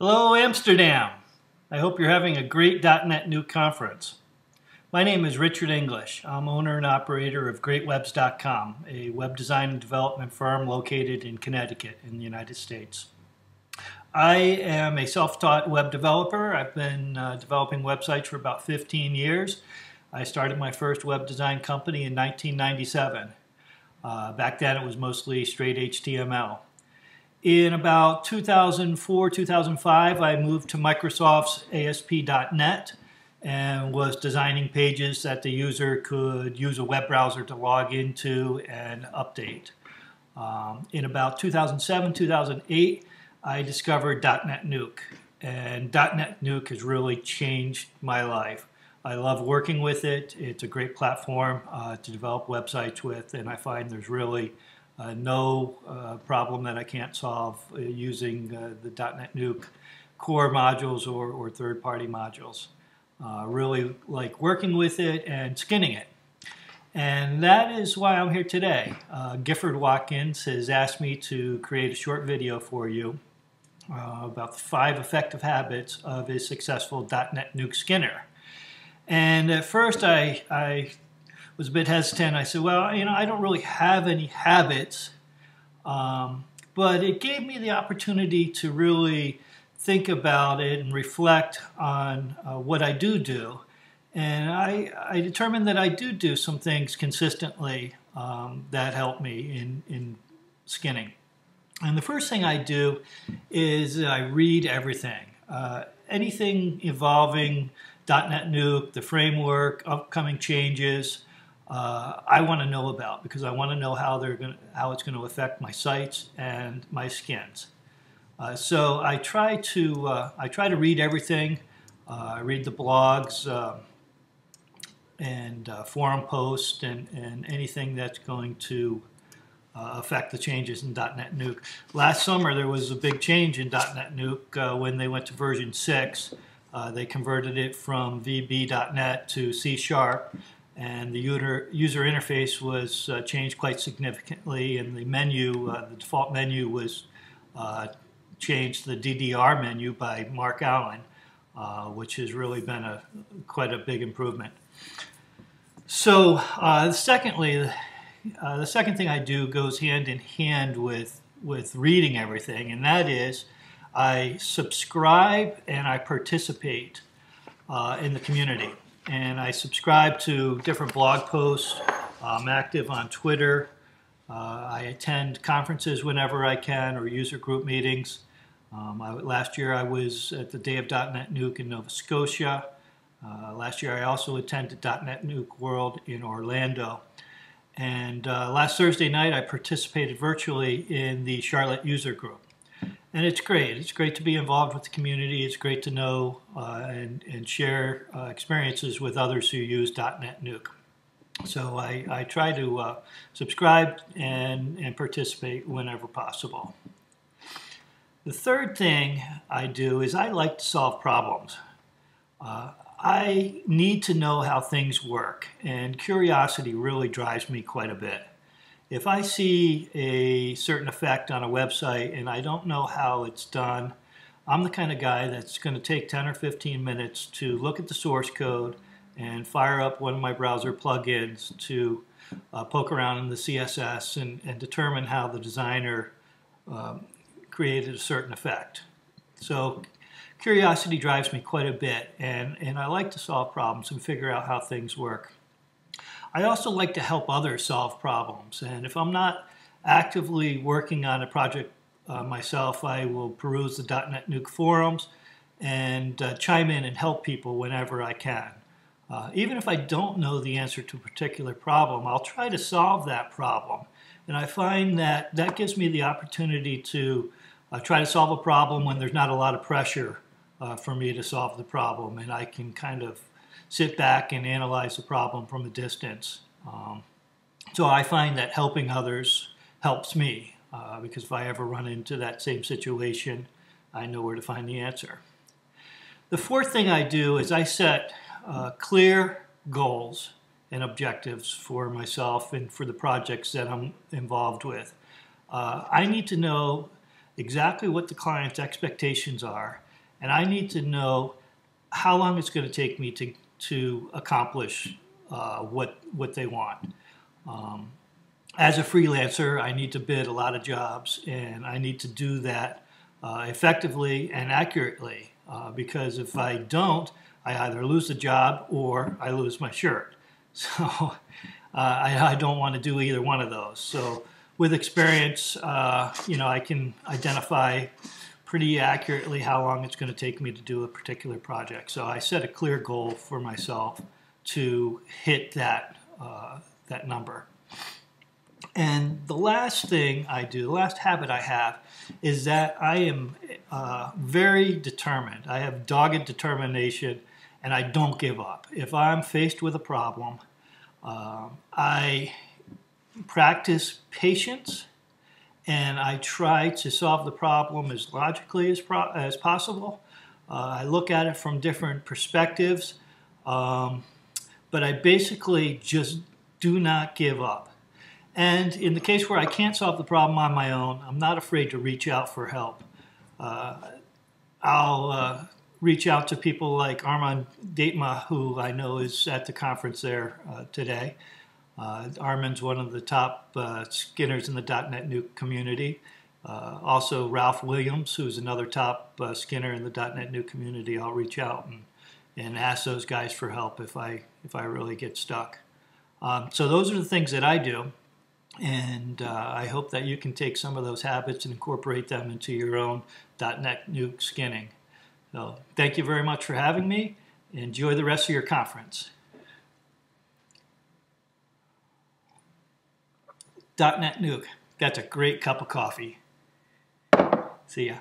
Hello, Amsterdam. I hope you're having a great DotNetNuke conference. My name is Richard English. I'm owner and operator of GreatWebs.com, a web design and development firm located in Connecticut in the United States. I am a self-taught web developer. I've been developing websites for about 15 years. I started my first web design company in 1997. Back then it was mostly straight HTML. In about 2004, 2005, I moved to Microsoft's ASP.NET and was designing pages that the user could use a web browser to log into and update. In about 2007, 2008, I discovered DotNetNuke, and DotNetNuke has really changed my life. I love working with it. It's a great platform to develop websites with, and I find there's really no problem that I can't solve using the DotNetNuke core modules or third-party modules. Really like working with it and skinning it. And that is why I'm here today. Gifford Watkins has asked me to create a short video for you about the 5 effective habits of a successful DotNetNuke skinner. And at first I was a bit hesitant. I said, well, I don't really have any habits, but it gave me the opportunity to really think about it and reflect on what I do. And I determined that I do some things consistently that help me in skinning. And the first thing I do is I read everything. Anything involving DotNetNuke, the framework, upcoming changes, I want to know about, because I want to know how it's going to affect my sites and my skins. So I try to read everything. I read the blogs and forum posts and anything that's going to affect the changes in DotNetNuke. Last summer there was a big change in DotNetNuke when they went to version 6. They converted it from VB.NET to C#. And the user interface was changed quite significantly, and the menu, the default menu was changed to the DDR menu by Mark Allen, which has really been quite a big improvement. So secondly, the second thing I do goes hand in hand with reading everything, and that is I subscribe and I participate in the community. And I subscribe to different blog posts. I'm active on Twitter. I attend conferences whenever I can, or user group meetings. Last year I was at the Day of DotNetNuke in Nova Scotia. Last year I also attended DotNetNuke World in Orlando. And last Thursday night I participated virtually in the Charlotte user group. And it's great. It's great to be involved with the community. It's great to know and share experiences with others who use DotNetNuke. So I try to subscribe and participate whenever possible. The third thing I do is I like to solve problems. I need to know how things work, and curiosity really drives me quite a bit. If I see a certain effect on a website and I don't know how it's done, I'm the kind of guy that's going to take 10 or 15 minutes to look at the source code and fire up one of my browser plugins to poke around in the CSS and determine how the designer created a certain effect. So curiosity drives me quite a bit, and I like to solve problems and figure out how things work. I also like to help others solve problems, and if I'm not actively working on a project myself, I will peruse the DotNetNuke forums and chime in and help people whenever I can. Even if I don't know the answer to a particular problem, I'll try to solve that problem, and I find that that gives me the opportunity to try to solve a problem when there's not a lot of pressure for me to solve the problem, and I can kind of sit back and analyze the problem from a distance. So I find that helping others helps me, because if I ever run into that same situation, I know where to find the answer. The fourth thing I do is I set clear goals and objectives for myself and for the projects that I'm involved with. I need to know exactly what the client's expectations are and I need to know how long it's going to take me to accomplish what they want. As a freelancer, I need to bid a lot of jobs, and I need to do that effectively and accurately, because if I don't, I either lose the job or I lose my shirt. So I don't want to do either one of those. So with experience, I can identify pretty accurately how long it's going to take me to do a particular project. So I set a clear goal for myself to hit that number. And the last thing I do, the last habit I have, is that I am very determined. I have dogged determination, and I don't give up. If I'm faced with a problem, I practice patience, and I try to solve the problem as logically as possible. I look at it from different perspectives, but I basically just do not give up. And in the case where I can't solve the problem on my own, I'm not afraid to reach out for help. I'll reach out to people like Armand Datema, who I know is at the conference there today. Armand's one of the top skinners in the DotNetNuke community. Also Ralph Williams, who's another top skinner in the DotNetNuke community. I'll reach out and ask those guys for help if I really get stuck. So those are the things that I do. And I hope that you can take some of those habits and incorporate them into your own DotNetNuke skinning. So thank you very much for having me. Enjoy the rest of your conference. DotNetNuke. That's a great cup of coffee. See ya.